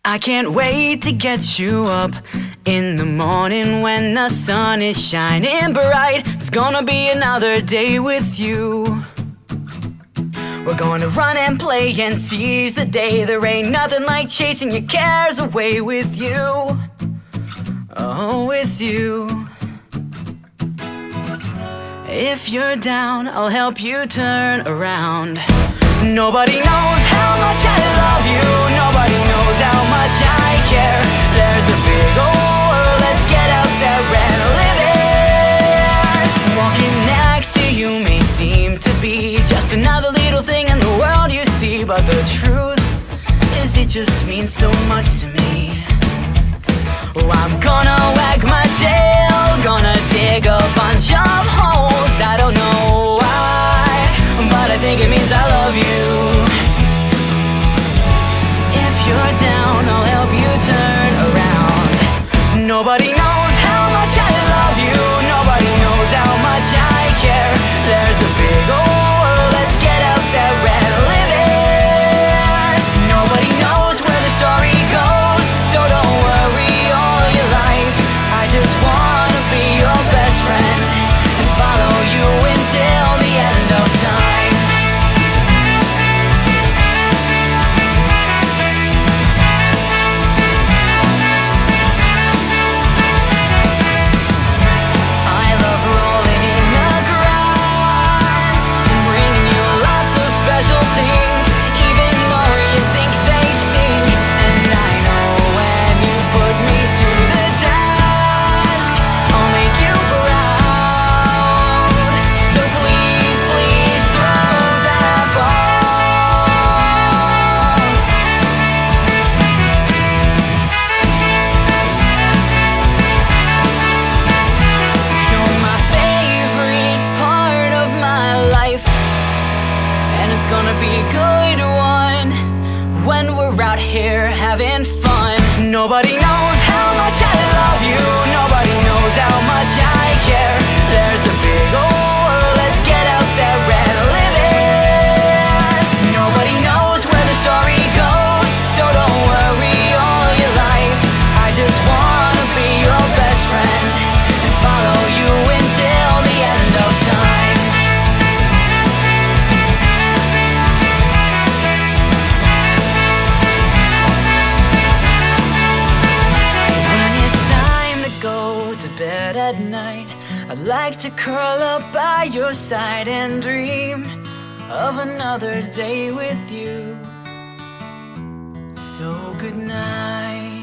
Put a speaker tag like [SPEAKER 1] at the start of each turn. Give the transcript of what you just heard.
[SPEAKER 1] I can't wait to get you up in the morning when the sun is shining bright. It's gonna be another day with you. We're gonna run and play and seize the day. There ain't nothing like chasing your cares away with you. Oh, with you. If you're down, I'll help you turn around. Nobody knows how much I love you. Nobody knows how much I care. There's a big old world, let's get out there and live it. Walking next to you may seem to be just another little thing in the world you see, but the truth is it just means so much to me. Oh, I'm gonna wag my tail, gonna dig a bunch of holes. I don't know why, but I think it means I love you. If you're down, I'll help you turn around. Nobody knows how much I love you. Nobody knows how much I care. There's a big old world, let's get out there and live it. Nobody knows where the story goes, so don't worry all your life. I just wanna be your best friend and follow you until the end of time. Gonna be a good one when we're out here having fun. Nobody knows how much I love you. Nobody knows how much I care. There's a big old world, let's get out there and live it. Nobody knows where the story goes, so don't worry all your life. I just wanna be your best friend and follow you until the end of time. Bed at night, I'd like to curl up by your side and dream of another day with you. So good night.